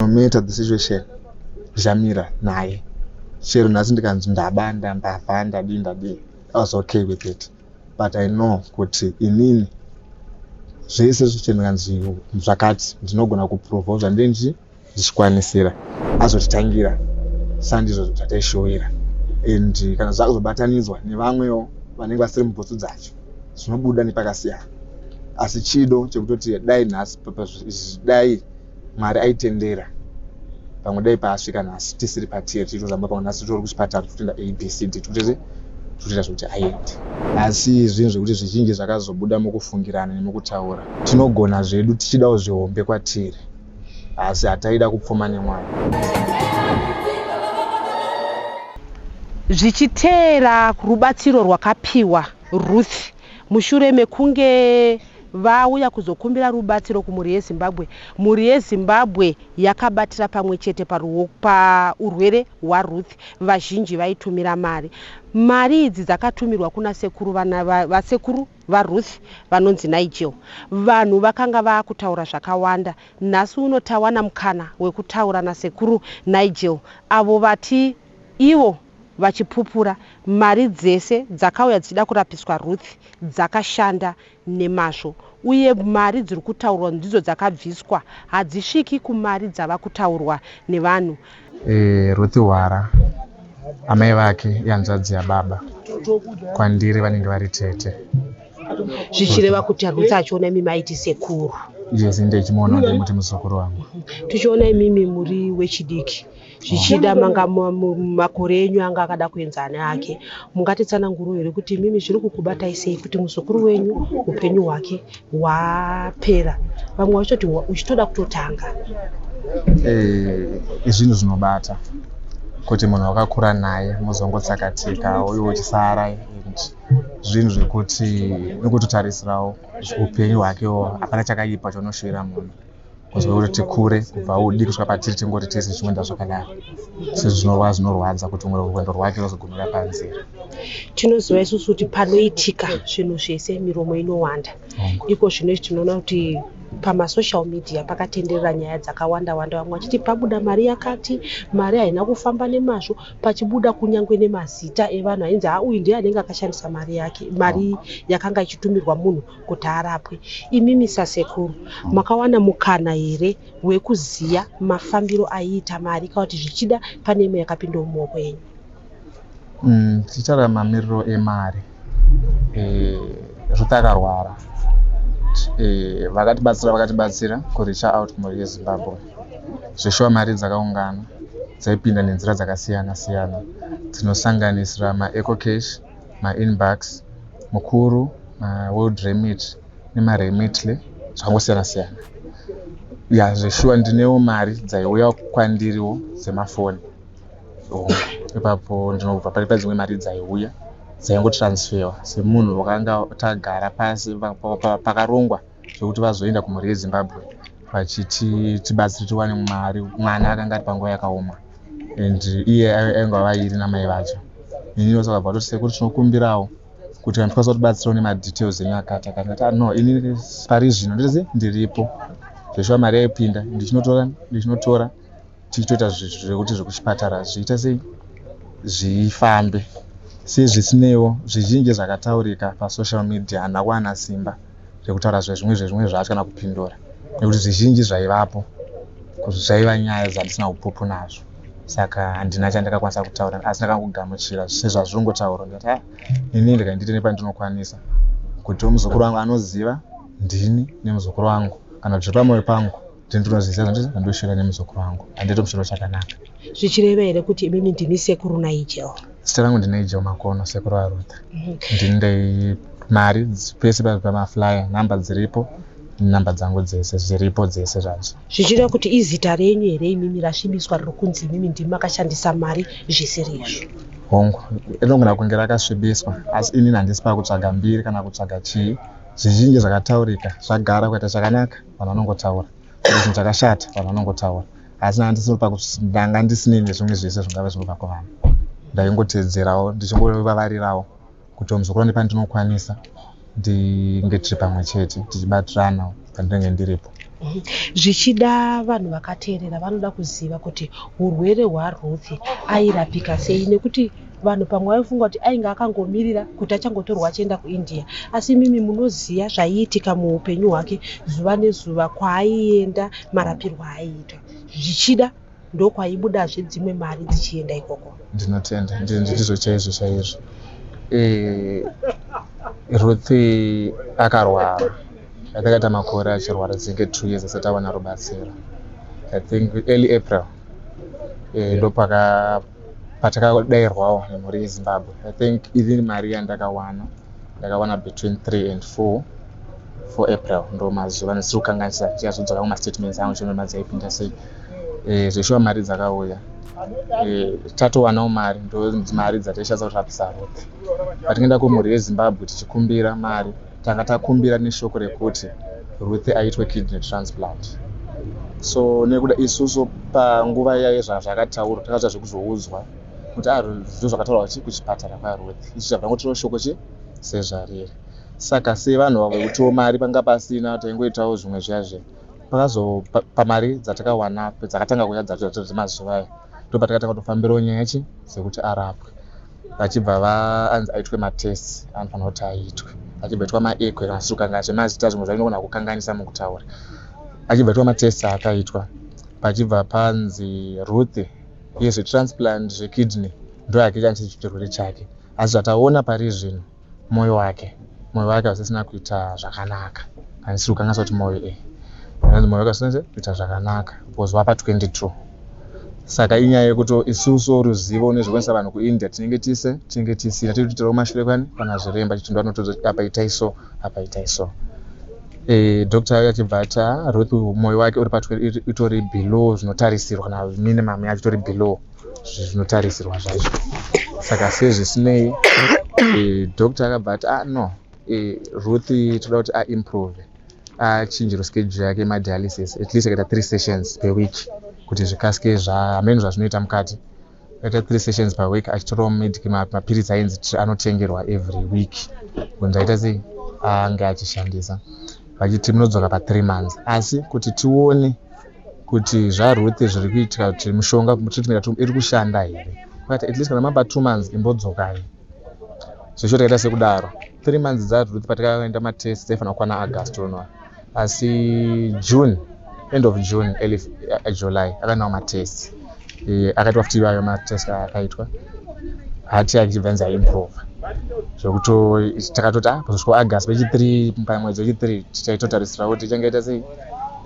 No matter the situation, Jamira naye. Chero nhasi ndikanzi ndabanda ndavha ndadii, I was okay with it. But I know kuti inini zvese zvichikanzi zvakati ndinogona kuprova zvandinji ndichikwanisira azotitangira sandizvo zvataishowera and kana zvakazobatanidzwa nevamwewo vanenge vasiri mubhutsu dzacho zvinobuda nepakasiyana. Asi chido chekutoti dai nhasi dai Mwari aitendera pamwe dai paasvika nhasi tisiri patiri tichizamba pamwe nhasi tori kuchipatara totoenda ABCD totoita zvokuti aendi. Asi zvinhu zvekuti zvizhinji zvakazobuda mukufungirana nemukutaura tinogona zvedu tichidawo zvihombe kwatiri asi hataida kupfuma neMwari. Zvichiteera kurubatsiro rwakapiwa Ruth mushure mekunge vauya kuzokumbira rubatsiro kumhuri yeZimbabwe. Mhuri yeZimbabwe yakabatira pamwe chete paurwere hwaRuth. Vazhinji vaitumira mari. Mari idzi dzakatumirwa kuna sekuru vasekuru vaRuth vanonzi Nigel. Vanhu vakanga vakutaura zvakawanda. Nhasi uno tawana mukana wekutaura nasekuru Nigel avo vati ivo vachipupura mari dzese dzakauya dzichida kurapiswa Ruth dzakashanda nemazvo uye mari dziri kutaurwa ndidzo dzakabviswa hadzisviki kumari dzava kutaurwa nevanhu. Ruth Hwara amai vake yanzvadzi yababa kwandiri vanenge vari tete. Zvichireva kuti Ruth achiona imimi aiti sekuru. Yes, ndichimuona ndemuti muzukuru wangu. Tichiona imimi muri wechidiki. Zvichida manga makore enyu anga akada kuenzana ake. Mungatitsanangurire here kuti imimi zviri kukubatai sei kuti muzukuru wenyu upenyu hwake hwapera. Vamwe vachoti uchitoda kutotanga. Izvinhu zvinobata kuti munhu wakakura naye muzongotsakatika uye uchisara zvinhu zvekuti nekutotarisirawo upenyu hwakewo hapana chakaipa chonoshuvira munhu kuzwa kuti tikure kubva udiki kusvika patiri tingoti tese zvichienda zvakadaro. Sezvinova zvinorwadza kuti rwendo rwake rwozogumira panzira. Tinoziva isusu kuti panoitika zvinhu zvese miromo inowanda. Iko zvinoizvi tinoona kuti pamasocial media pakatenderera nyaya dzakawanda wanda. Vamwe vachiti pabuda mari yakati, mari haina kufamba nemazvo, pachibuda kunyangwe nemazita evanhu ainzi uyu ndiye anenge akashandisa mari yake, mari yakanga ichitumirwa munhu kuti arapwe. Imimi sasekuru makawana mukana here wekuziya mafambiro aiita mari kana kuti zvichida pane imwe yakapinda mumaoko enyu? Tichara mamiriro emari. Ruth akarwara. Vakatibatsira kuricha out kumhuri yeZimbabwe. Zveshuwa mari dzakaungana dzaipinda nenzira dzakasiyana siyana dzinosanganisira maEco Cash, maInbucks, mukuru, maWorld Remit nemaRemitly zvakangosiyana siyana. Zveshuwa ndinewo mari dzaiuya kwandiriwo dzemafoni. Ipapo ndinobva pari padzimwe mari dzaiuya dzaingotransferwa semunhu wakanga tagara pasi pakarongwa zvekuti vazoenda kumhuri yeZimbabwe vachiti tibatsire tiwane mari. Mwana akanga ari panguva yakaoma and iye ainge vairi namai vacho. Inini sakabva toti sekuru tinokumbirawo kuti tikwanisa kutibatsirawo nemadetails enyu akati no inini pari zvino ndese ndiripo. Zveshuwa mari yaipinda ndichinotora tichitoita zvekuti zvekuchipatara zviita sei zvifambe. Sezvisinewo zvizhinji zvakataurika pasocial media handina kuwana simba rekutaura zvimwe zvacho kana kupindura nekuti zvizhinji zvaivapo zvaiva nyaya dzandisina upopu nazvo. Saka handina chandakakwanisa kutaura asi ndakangogamuchira sezvazvirongotaurwa ndikati inini ndikaindite nepandinokwanisa kuti muzukuru wangu anoziva ndini nemuzukuru wangu kana kuti pamwoyo pangu ndinoziva ndoshira nemuzukuru wangu handito mushiro chakanaka. Zvichireva here kuti imimi ndini sekuru Nigel? Zita rangu ndiNigel Makono, sekuru waRuth. Ndine mari pese pamaflyer, namba dziripo, namba dzangu dzese dziripo dzese zvacho. Zvichireva kuti izita renyu here imimi rasvibiswa riri kunzi imimi ndimi makashandisa mari zvisiri izvo? Hongu, inogona kunge rakasvibiswa asi inini handisi pakutsvaga mbiri kana kutsvaga chii. Zvizhinji zvakataurika zvagara kuita zvakanaka vanhu vanongotaura, kuti chinhu chakashata vanhu vanongotaura, asi ndanga ndisine nezvimwe zvese zvingava zvinobva kuvanhu. Ndaingotedzerawo ndichingorovavarirawo kuti muzukuru nepandinokwanisa ndinge tiri pamwe chete tichibatirana pandinenge ndiripo. Zvichida vanhu vakateerera vanoda kuziva kuti urwere hwaRuth airapika sei, nekuti vanhu pamwe vaifunga kuti ainge akangomirira kuti achangotorwa achienda kuIndia, asi mimi munoziva zvaiitika muupenyu hwake zuva nezuva, kwaaienda, marapirwo aiitwa. Zvichida ndokwaibudazve dzimwe mari dzichienda ikoko. Ndinotenda ndizvo chaizvo chaizvo. Ruth akarwara, atakaita makore achirwara dzinge 2 years asati awana rubatsiro. I think early April ndo patakadairwawo nemhuri yeZimbabwe. I think even mari ndakawana between 3 and 4 April ndo mazuva ndisiri kukanganisa chichazodzoka kumastatements angu chino madzaipinda sei. Zveshuwa mari dzakauya, tatowanawo mari, ndo mari dzataishandisa kurapisa Ruth. Patingaenda kumhuri yeZimbabwe tichikumbira mari, tanga takumbira neshoko rekuti Ruth aitwe kidney transplant. So nekuda isusu panguva yayo zvakataurwa takazva zvekuzoudzwa kuti zviro zvakataurwa kuchipatara kwaRuth ichi zvabvangotora shoko sezvariri. Saka sevanhu vavekutiwo mari panga pasina, taingoitawo zvimwe zvazve. Pamari dzatakawana dzakatanga kuya dzacho dzemazuva ayo ndo patakatanga kutofambirawo nyaya dzekuti arapwe. Vachibva vaanzi aitwe matests anofanira kuti aitwe, achibva aitwa maeko kana sukanga zvemazita zvimwe zvainogona kukanganisa mukutaura. Achibva aitwa matests akaitwa, pachibva panzi Ruth yezvetransplant zvekidney ndo yake chanisi chirwere chake. Asi zvataona pari zvino moyo wake hausisina kuita zvakanaka, hanisiri kukanganisa kuti moyo wake hausisina kuita zvakanaka because wapa 22. Saka inyaya yekuti isusu ruzivo nezvekwanisa vanhu kuIndia tinenge tisina, tiri mashure kana zviremba chitindwa notozo apa itaiso apa itaiso. Doctor yakachibva ati Ruth moyo wake uri itori below zvinotarisirwa, kana minimum yacho itori below zvinotarisirwa zvacho. Saka sezvisinei doctor akabva ati no, Ruth toda kuti aimprove, achinjirwe schedule yake yemadialysis at least akaita 3 sessions per week kuti zvikasike zvamene zvazvinoita mukati. Akaita 3 sessions per week achitorawo mapirisi ainzi anotengerwa every week kuti aita sei ange achishandisa. Vachiti munodzoka pa3 months, asi kuti tione kuti zvaRuth zviri kuitika kuti mushonga treatment iri kushanda here. Vakati at least kana mamba 2 months imbodzokai. Zvesho takaita sekudaro 3 months dzaRuth patakaenda matest taifanira kukwana August uno, asi end of June early July akanawo matest. Akaitwa futi ayo matest akaitwa hati achibva aimprove zvokuti takatoti kuzosvika August wechi3 pamwedzi wechi3 tichaitotarisira kuti ichangaita sei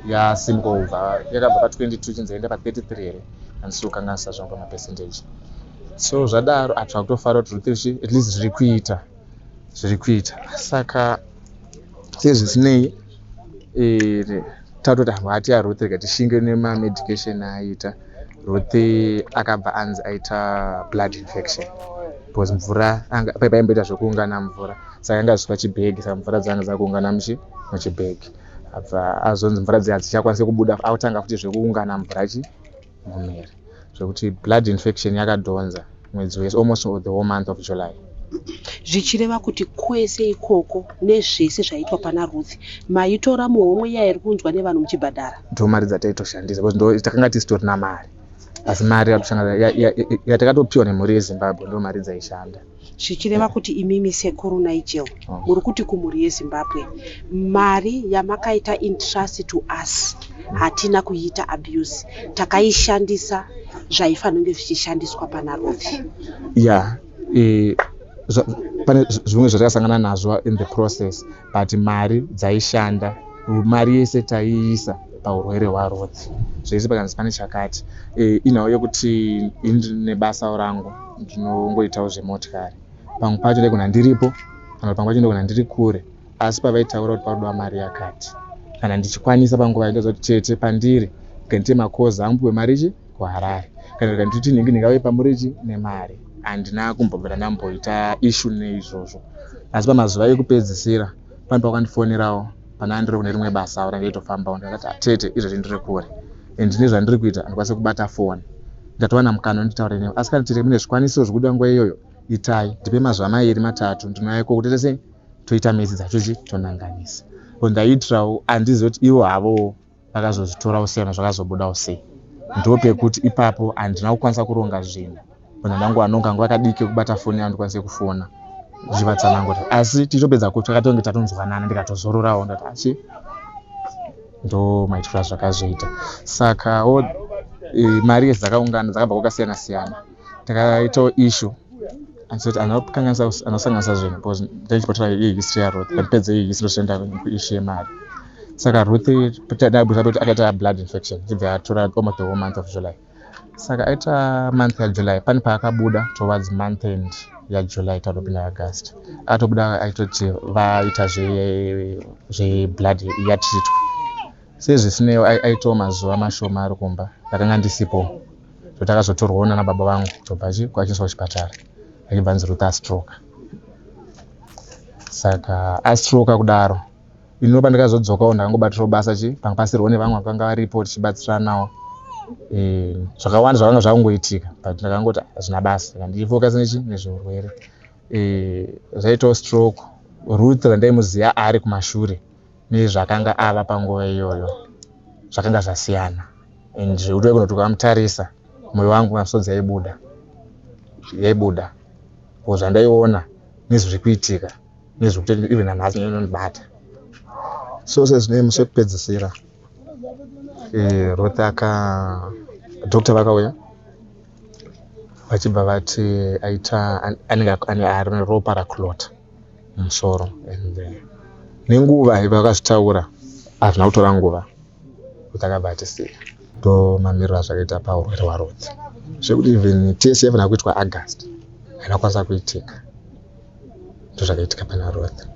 yasimuka kubva yakabva pa22 chinzaenda pa33 here, handisi kukanganisa zvangu mapercentage. So zvadaro atwa kutofara kuti Ruth at least zviri kuita. Saka sezvisinei tatoti hati yaRuth rega tishinge nemamedication aita. Ruth akabva anzi aita blood infection because mvura paimboita zvekuungana mvura, saka anga azviswa chibhegi, saka mvura dzanga dzakuungana muchibhegi. Abva azonzi mvura dzi hadzichakwanisi kubuda, akutanga futi zvekuungana mvura mumiri, zvekuti blood infection yakadhonza mwedzi wese almost the whole month of July. Zvichireva kuti kwese ikoko nezvese zvaitwa pana Ruth maitora muhomwe yairi kunzwa nevanhu muchibhadhara. Ndo mari dzataitoshandisa because ndo takanga tisitorina mari, asi mari yatakatopiwa nemhuri yeZimbabwe ndo mari dzaishanda. Zvichireva kuti imimi sekuru Nigel muri kuti kumhuri yeZimbabwe mari yamakaita entrust to us hatina kuiita abuse, takaishandisa zvaifanira zvichishandiswa pana Ruth. Pane zvimwe zvatakasangana nazvo in the process, but mari dzaishanda, mari yese taiisa paurwere hwaRuth. Zvese pakanzi pane chakati inhau yekuti nebasa rangu ndinongoitawo zvemotikari, pamwe pacho ndaigona ndiripo kana pamwe pacho ndaigona ndiri kure, asi pavaitaura kuti parudiwa mari yakati kana ndichikwanisa panguva ndaizoti chete pandiri kandiite makozi angu emari kuHarare kana kanditi ndingave pamurichi nemari, handina kumbobvira ndamboita issue neizvozvo. Asi pamazuva ekupedzisira pane pakandifonerawo pana ndiri kune rimwe basa ranga itofambawo, ndakati tete izvozvi ndiri kure ndine zvandiri kuita, handikwanisi kubata foni, ndatowana mukana nditaure newe, asi kana tiri mune zvikwanisiro zvekuda nguva iyoyo itai, ndipe mazuva 2-3 ndinoyaiko kuti tese toita mesi dzacho tonanganisa. Ndaitirawo handizivi kuti ivo havo vakazozvitora usiyana zvakazobuda usei. Ndopekuti ipapo handina kukwanisa kuronga zvinhu. Vanhu vangu anonga nguva kadiki kubata foni yangu ndikwanise kufona zvivatsanangura. Asi tichopedza kuti takatonge tatonzwanana ndikatozororawo ndati ndo maitiro azvakazoita. Saka mari idzi dzakaungana dzakabva kwakasiyana siyana. Takaitawo issue asi anosanganisa zvinhu because ndaichipotera history yaRuth pedze history toenda kuissue yemari. Saka Ruth tadabvisa kuti akaita blood infection chibva atora almost the whole month of July. Saka aita month ya July pani paakabuda towards month end ya July tadopinda August. Atobuda aitoti vaita zveblood yatritwa. Sezvisinewo aitawo mazuva mashoma ari kumba ndakanga ndisipo. Takazotorwawo nana baba vangu tobva kwachiiswa kuchipatara achibva nzi Ruth astroke. Saka astroke kudaro inopa ndakazodzokawo ndakangobatirawo basa pangapasirwa nevamwe vakanga varipo tichibatsiranawo. Zvakawanda zvakanga zvakungoitika but ndakangoti hazvina basa ndifokasi nezveurwere. Zvaitawo stroke. Ruth randaimuziva ari kumashure nezvakanga ava panguva iyoyo zvakanga zvasiyana. And zvekuti kunoti ukamutarisa mwoyo wangu masodzi yaibuda zvandaiona nezviri kuitika nezvekuti even nanhasi inondibata. So sezvine musi wekupedzisira Ruth dokta vakauya vachibva vati aita ari ropa raklota mumusoro. Nenguva vakazvitaura hazvina kutora nguva kuti akabva atisiya. Ndo mamiriro azvakaita paurwere hwaRuth zvekuti even tesi yaifana kuitwa August hainakwanisa kuitika. Ndo zvakaitika pana Ruth.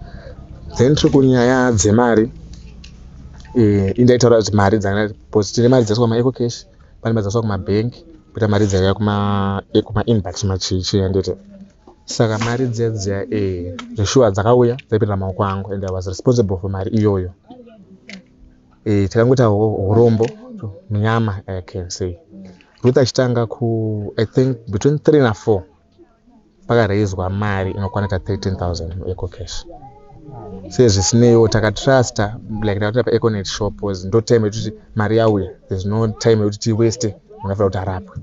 Then tiri kunyaya dzemari. Indaitaura kuti mari tine mari dzaswa kuma EcoCash, pane mari dzaswa kuma bank, poita mari dzaiya kuma inbox machichi yandete. Saka mari dziya zveshuwa dzakauya dzaipinda maoko angu and I was responsible for mari iyoyo. Takangoita urombo munyama I can say. Ruth achitanga I think between 3 na 4 pakaraiswa mari inokwanika 13,000 EcoCash. Sezvisinewo takatrusta like takati pa Econet shop ndo time yekuti mari yauya. There's no time yekuti tiwaste unafuna kuti arapwe.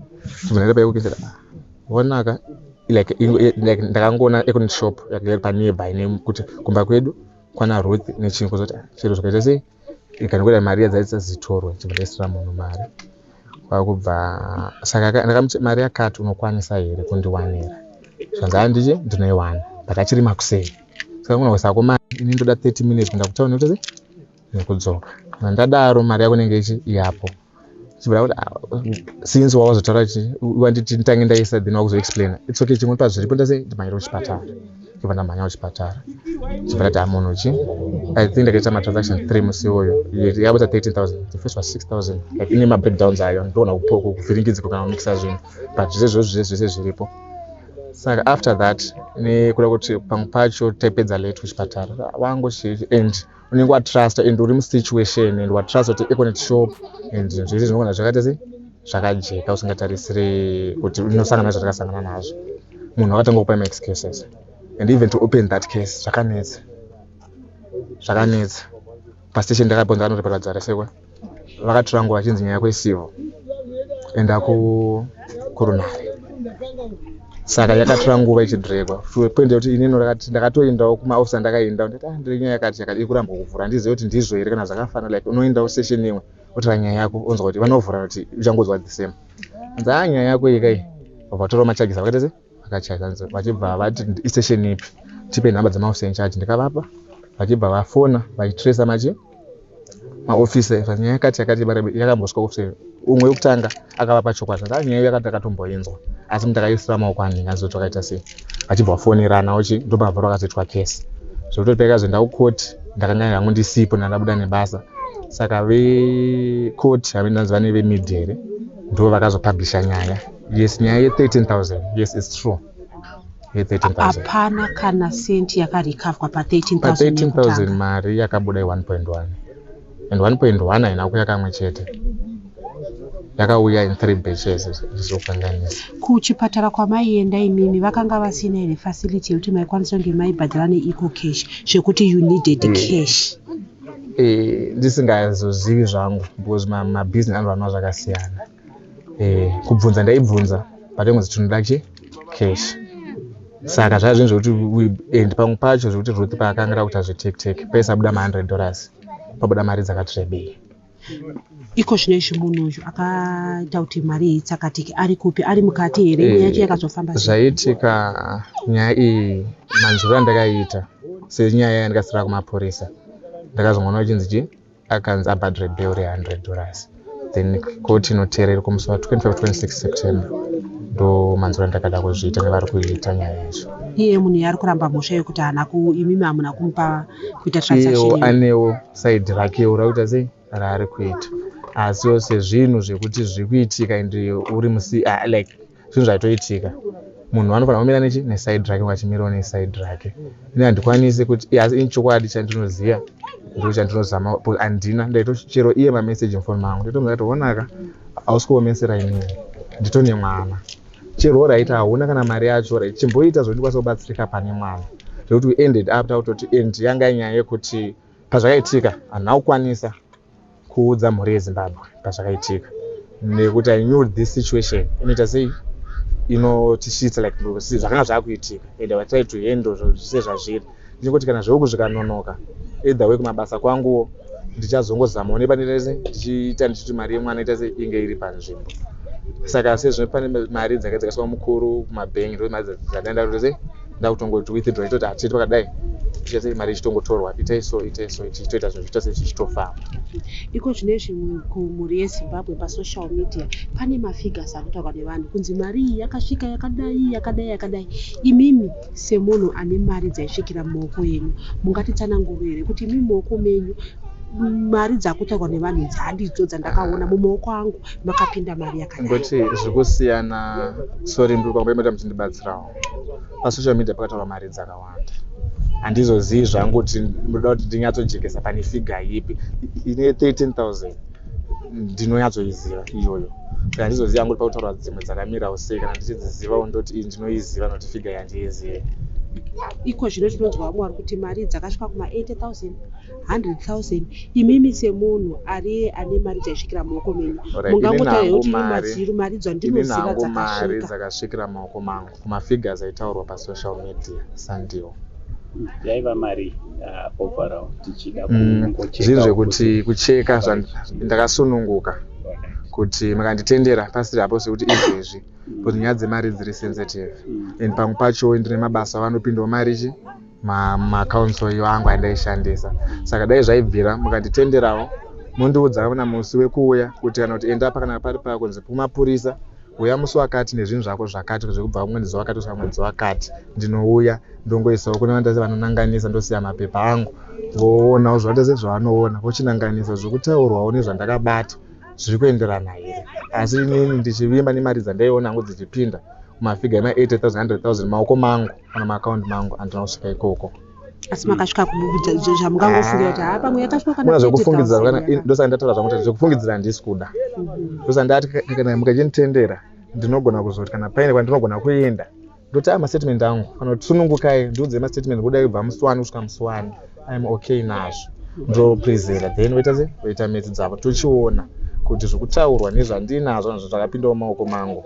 Tibvunira pa Econet wonaka like ndakangoona Econet shop yakagara pa nearby nekuti kumba kwedu kwana Ruth nechinhu kuzoti chiro zvakaita sei ikanokuda mari yadzaisa zitorwe chibudisira munhu mari. Kwakubva saka ndakamuti mari yakati unokwanisa here kundiwanira. Zvanzi ndinoiwana but achiri makusei. Saka kunosa kumari ini ndoda 30 minutes kuenda kutauni kuti nekudzoka. Ndadaro mari yako inenge yapo. Chibva kuti since wazotaura wanditi nditange ndaisa then wakuzoexplain. It's okay chimwe pazviripo ndase ndimanyira kuchipatara. Chibva ndamhanya kuchipatara. Chibva kuti amunhu I think ndakaita matransaction 3 musi iyoyo. Yakaita 13,000. The first was 6,000. Like ine breakdowns ayo ndona kuvhiringidzika kana kumixa zvinhu. But zvese zviripo. Saka after that nekuda kuti pamwe pacho taipedza late kuchipatara wangu and unenge watrust and uri musituation and watrust kuti Econet shop and zvese zvinogona zvakaita zvakajeka usingatarisire kuti unosangana zvakasangana nazvo. Munhu akatanga kupa excuses and even to open that case zvakanetsa. Pastation ndakabvunza vanhu kuti padzaresekwa vakatora nguva vachinzi nyaya yako isivo enda kurunare. Saka yakatora nguva ichidhirekwa. Point kuti inini ndakatoendawo kumaofisa ndakaendawo ndati ndiri nyaya yakati ikuramba kuvhura ndizive kuti ndizvo here kana zvakafanana like unoendawo session imwe wotora nyaya yako onzwa kuti vanovhura kuti uchangodzwa the same. Nzaa nyaya yako ikai vatora machagisa vakaita vakachaiza vachibva vati isession ipi tipe nhamba dzamaofisa incharge ndikavapa vachibva vafona vachitrace maofisa nyaya yakati yakambosvika ofisa umwe wekutanga akavapa chokwadi ndaa nyaya yakati akatomboinzwa asi mutakaisira maoko anhu azoti wakaita sei vachibva vafonerana ndobva bva vakazoitwa kesi zvekuti pakazoenda kukoti ndakanga hangu ndisipo ndandabuda nebasa. Saka vekoti havendanzi vane vemidhere ndo vakazopublisha nyaya. Yes, nyaya ye13,000. Yes, it's true. Ye13,000. Hapana kana senti yakarikavwa pa 13,000. Pa 13,000 mari yakabuda 1.1 and 1.1 haina kuya kamwe chete. Yakauya in 3 batches zvizokanganisa. Kuchipatara kwamaienda imimi vakanga vasina here facility yekuti maikwanisa kunge maibhadhara neEcoCash zvekuti you needed cash. ndisingazozivi zvangu because mabhizinesi anoranwa zvakasiyana. Kubvunza ndaibvunza but imwe tinoda cash. Saka zvava zvinhu zvokuti pamwe pacho zvokuti Ruth paakanga kuti azviteke paisabuda $100 pabuda mari dzakati rebei. Iko zvino munhu uyu akaita kuti mari itsakatike ari kupi, ari mukati here? Nyaya yacho yakazofamba zvaitika nyaya iyi manzuro andakaita senyaya yandikasira kumapurisa ndakazomona uchinzi akanzi abhadhire bail $100 then koti inoteerera kumusi wa25-26 September ndo manzuro andakada kuzviita nevari kuita nyaya yacho. Iye munhu yari kuramba mhosva yekuti imimi hamuna kumupa kuita transaction. Anewo side rakewo rakuita sei raari kuita, asiwo sezvinhu zvekuti zviri kuitika ende uri like zvinhu zvaitoitika munhu anofanira kumira neside rake wachimirawo neside rake. Ine handikwanisi kuti asi inchokwadi chandinoziva ndo chandinozama andina ndaitochero iye mameseji mufoni mangu ndaitomuzati onaka hausi kuomesera inini nditone mwana chero raita hauna kana mari yacho chimboita zvondikwanisa kubatsirika pane mwana zvekuti we ended up tautoti end yanga inyaya yekuti pazvakaitika handina kukwanisa kuudza mhuri yeZimbabwe pazvakaitika nekuti I knew this situation inoita sei inotishitsa like zvakanga zvakuitika and I tried to handle sezvazviri ndinoti kana zveuku zvikanonoka either way kumabasa kwanguwo ndichazongozama nepanese ndichiita ndichiti mari yemwana ita sei inge iri panzvimbo. Saka sezvo pane mari dzakadzikaswa mukuru kumabhengi ndo mari dzadaenda kuti sei ndakutongoti withdraw itoti hatiti pakadai ichese mari ichitongotorwa itaiso ichitoita zvinhu zvitose zvichitofamba. Iko zvine zvimwe kumhuri yeZimbabwe pasocial media pane mafigures anotaurwa nevanhu kunzi mari iyi yakasvika yakadai. Imimi semunhu ane mari dzaisvikira mumaoko enyu mungatitsanangura here kuti imimi mumaoko menyu mari dzakutaurwa nevanhu dzandidzo dzandakaona mumaoko angu makapinda mari yakadai? Ngoti zvikusiyana sori mbiri kwangu inoita kuti ndibatsirawo pasocial media pakataurwa mari dzakawanda handizozivi zvangu kuti ndoda kuti ndinyatsojekesa pane figa ipi ine 13,000 ndinonyatsoiziva iyoyo handizoziva ngoti pakutaurwa dzimwe dzakamirawo sei kana ndichidzizivawo ndoti iyi ndinoiziva nokuti figa yandiizive. Iko zvino tinonzwa vamwe vari kuti mari dzakasvika kuma 80,000 100,000 imimi semunhu ane mari dzaisvikira mumaoko menyu mungangotaura kuti mari dzandinoziva mari dzakasvikira mumaoko mangu kumafigures aitaurwa pasocial media sandiwo yaiva mari overall tichida zvinhu zvekuti kucheka ndakasununguka kuti makanditendera pasiri apo sekuti izvezvi kuti nyaya dzemari dziri sensitive and pamwe pacho ndine mabasa avanopindawo mari maaccounts angu andaishandisa. Saka dai zvaibvira mukanditenderawo mundiudza na musi wekuuya kuti kana kuti enda pakana pari pako nzi kumapurisa uya musi wakati nezvinhu zvako zvakati zvekubva mwedzi wakati kusvika mwedzi wakati ndinouya ndongoisawo kune vanhu vanonanganisa ndosiya mapepa angu voona zvandese zvavanoona vochinanganisa zvokutaurwawo nezvandakabata zviri kuenderana here. Asi inini ndichivimba nemari dzandaiona hangu dzichipinda kumafiga ema 80,000 100,000 maoko mangu kana maakaunti mangu handina kusvika ikoko. Asi makasvika zvamungangofungira kuti pamwe yakasvika kana zvekufungidzira kana ndosaka ndataura zvangu kuti zvekufungidzira handisi kuda. Ndosaka ndati kana mukachinitendera ndinogona kuzoti kana paine kwandinogona kuenda ndoti mastatement angu kana kuti sunungukai ndiudze mastatement kudai kubva musi kusvika musi I'm okay nazvo ndoprezera then woita meti dzavo tochiona kuti zvokutaurwa nezvandinazvo zvakapindawo mumaoko mangu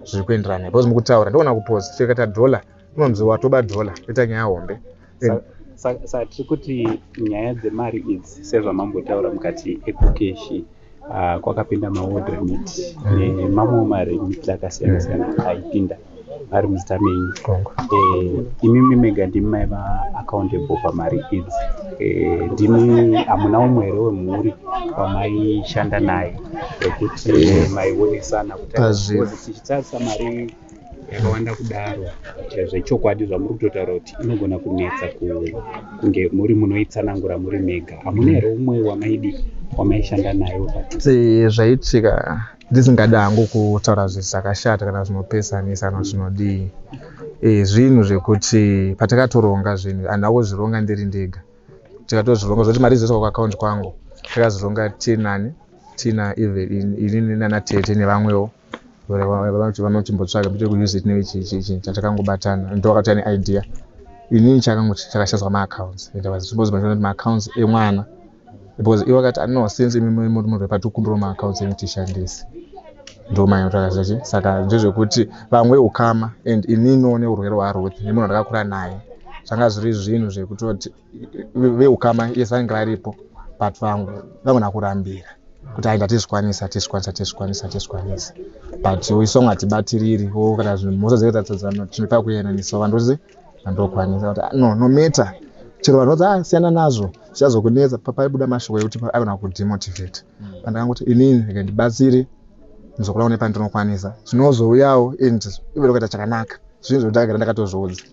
zviri kuenderana because mukutaura ndogona kupost chekata $1 unonzi watoba $1 kuita nyaya hombe. Saka tiri kuti nyaya dzemari idzi sezvamambotaura mukati ekukeshi kwakapinda maward remit nemamwe maremit akasiyana-siyana aipinda ari muzita menyu. Imimi mega ndimi maiva accountable pamari idzi. Ndimi hamuna umwe here wemhuri wamaishanda naye wekuti maionesana kuti tichitarisa mari yakawanda kudaro zvechokwadi zvamuri kutotaura kuti inogona kunetsa kunge muri munoitsanangura muri mega. Hamuna here umwe wamaishanda naye zvaitika ndisingada hangu kutaura zvinhu zvakashata kana zvinopesanisa kana zvinodii. Zvinhu zvekuti patakatoronga zvinhu handina kuzvironga ndiri ndega tikatozvironga zvoti mari dzose kuakaunti kwangu takazironga tina even inini nana Tete nevamwewo vanochimbotsvaga pite kuuse it nechichi chatakangobatana ndowakati ane idea inini chakashazwa maaccounts ende vazimbozima kuti maaccounts emwana because iwo akati no since imi muri patikumbira maaccounts emi tishandise ndo mainotakazvachi saka ndezvekuti vamwe ukama and ininiwo neurwere hwaRuth nemunhu ndakakura naye zvanga zviri zvinhu zvekutoti veukama yes vanenge varipo but vamwe vangona kurambira kuti aenda tizvikwanisa but isonga hatibatiriri kana zvinhu mhosva dzekutadzadzana tinopa kuyananisa vandozi vandokwanisa kuti no matter chero vanodzi siyana nazvo chichazokunetsa paibuda mashoko ekuti agona kudemotivate pandakangoti inini rega ndibatsire ndizokulawo nepandinokwanisa zvinozouyawo and ive lokuita chakanaka zvinhu zvekutagara ndakatozviudza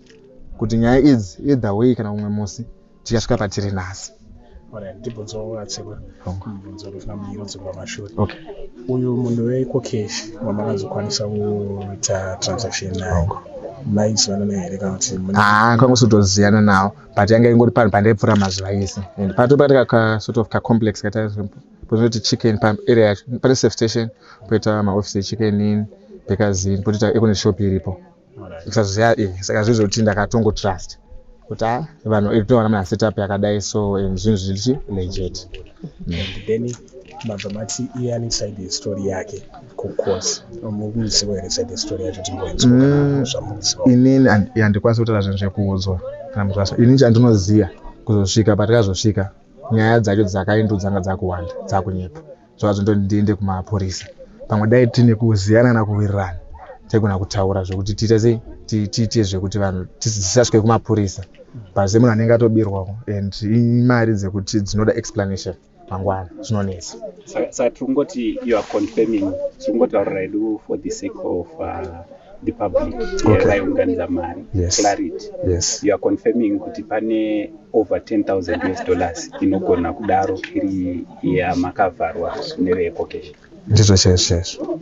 kuti nyaya idzi either way kana umwe musi tikasvika patiri nhasi. Ndibvunzo atsekwa mubvunzo rofuna muyirodzerwa mashure. Uyu munhu weKokesh wamakazokwanisa kuita transaction naye maizivana naye here kana kuti kwangositoziyana nawo but yanga ingori panhu pandaipfuura mazuva ese and patopata ka sort of ka complex katinoti chicken area yacho pane safe station poita maofisi echicken in bekazini poita ekune shop iripo kusaziya saka zvinhu zvekuti ndakatongotrust kuti vanhu tinowana masetup yakadai so and zvinhu zvirichi legit. Then mabvamati iye ane side story yake kucourse mukuziva here side story yacho timboinzwa inini handikwanisi kutaura zvinhu zvekuudzwa kana muzvasa inini chandinoziva kuzosvika patikazosvika nyaya dzacho dzakaindu dzanga dzakuwanda dzakunyepa zvazvo ndiende kumapurisa pamwe dai tine kuziyana kana kuwirirana taigona kutaura zvokuti tiite zvekuti vanhu tisasvike kumapurisa but semunhu anenge atobirwawo and imari dzekuti dzinoda explanation mangwana zvinonetsa saka tirikungoti you are confirming tiringotaurira hedu for the sake of the public vaiunganidza mari clarity you are confirming kuti pane over $10,000 inogona kudaro iri yamakavharwa neveKokesh. Ndizvo chaizvo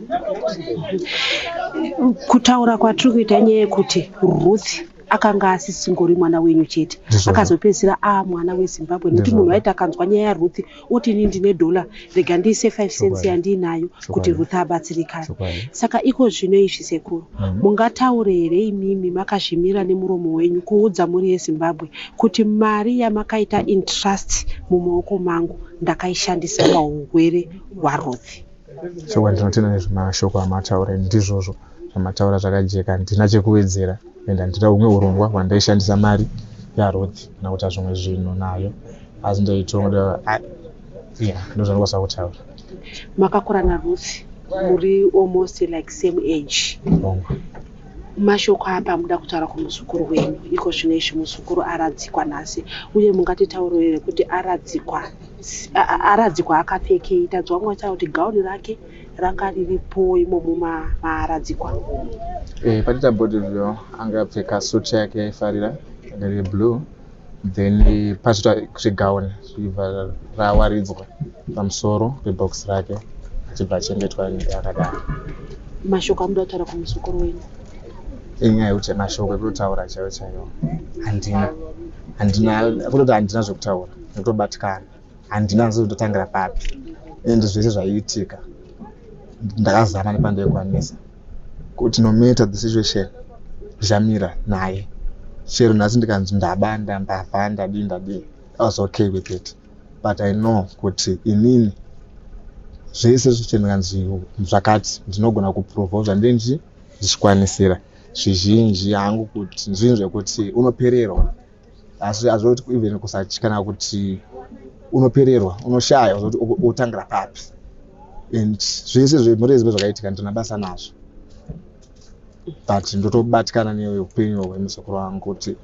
kutaura kwatiri kuita nyaya yekuti Ruth akanga asisingori mwana wenyu chete akazopedzisira mwana weZimbabwe nekuti munhu aita akanzwa nyaya yaRuth oti ini ndine $, rega ndiise 5 cents yandiinayo kuti Ruth abatsirikane. Saka iko zvino izvi sekuru mungataure here imimi makazvimira nemuromo wenyu kuudza muri yeZimbabwe kuti mari yamakaita intrust mumaoko mangu ndakaishandisa paurwere hwaRuth. Shoko ndinotenda nezvemashoko amataura ndizvozvo zvamataura zvakajeka ndina chekuwedzera enda ndina umwe urongwa hwandaishandisa mari yaRuth kana kuita zvimwe zvinhu nayo asi ndoitonga ndozvandikwanisa kutaura. Makakura naRuth muri almost like same age. Mashoko apa muda kutaura kumuzukuru wenyu iko zvino izvi muzukuru aradzikwa nhasi uye mungatitaurire kuti aradzikwa akapfekei tadzwa mwataura kuti gauni rake ranga riripo imomo maaradzikwa. Patita bodhivyo anga apfeka suti yake yaifarira riri blue then pasvita kuchigauni zvibva rawaridzwa pamusoro pebox rake achibva achengetwa yakadaro. Mashoko amuda kutaura kumuzukuru wenyu inyaya yekuti mashoko ekutaura chaiwo handina zvekutaura nekutobatikana handina nzototangira papi and zvese zvaiitika ndakazama nepandaikwanisa kuti no matter the situation zvamira naye chero nhasi ndikanzi ndabanda mbavha ndadii I was okay with it but I know kuti inini zvese zvichendikanzi zvakati ndinogona kuprovha zvandinji ndichikwanisira zvizhinji hangu kuti zvinhu zvekuti unopererwa asi azvoti even kusatyana kuti unopererwa unoshaya kuti utangira papi and zvese zvemurezi zvakaitika ndina basa nazvo but ndotobatikana neupenyu hwemuzukuru wangu kuti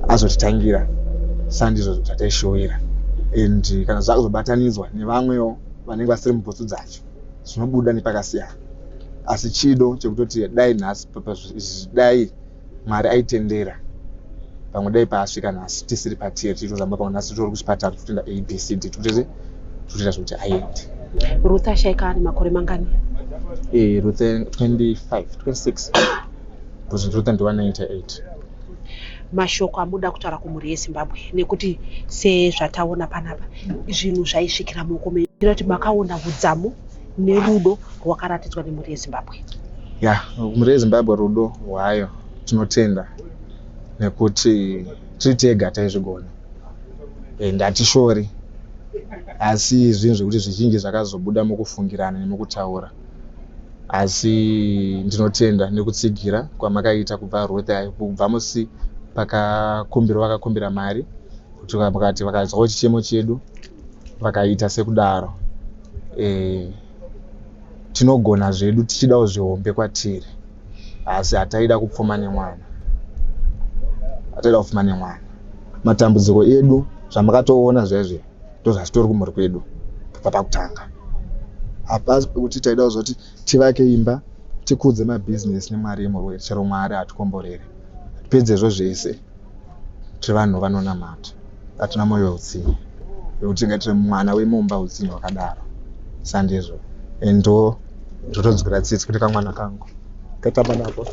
azotitangira sandizvo zvataishowera and kana zvakuzobatanidzwa nevamwewo vanenge vasiri mubhutsu dzacho zvinobuda nepakasiyana asi chido chekutoti dai nhasi dai Mwari aitendera pamwe dai paasvika nhasi tisiri patiri tichitozamba pamwe nhasi tori kuchipatara totoenda ABCD totoita zvokuti aende. Ruth ashaika ane makore mangani? Ruth 26 kuti Ruth ndi 198. Mashoko amuda kutaura kumhuri yeZimbabwe nekuti sezvataona panapa zvinhu zvaisvikira muoko menyu kuti makaona udzamu nerudo rwakaratidzwa nemhuri yeZimbabwe. Mhuri yeZimbabwe rudo hwayo tinotenda nekuti tiri tega taizvigona and hatishori asi zvinhu zvekuti zvizhinji zvakazobuda mukufungirana nemukutaura. Asi ndinotenda nekutsigira kwamakaita kubva Ruth, kubva musi vakakumbira mari kuti vakati vakazwawo chichemo chedu vakaita sekudaro. Tinogona zvedu tichidawo zvihombe kwatiri, asi hataida kupfuma nemwana. Matambudziko edu zvamakatoona zvezve ndozvazvitori kumhuri kwedu pakutanga. Hapasi pekuti taida kuzoti tivake imba tikudze mabhizinesi nemari yemurwere, chero Mwari hatikomborere. Pedzezvo zvese tiri vanhu vanonamata, hatina mwoyo weutsinye wekuti tingatire mwana wemumba utsinye hwakadaro. Sandizvo ndotodzikira tsitsi kuti kamwana kangu katamba napo.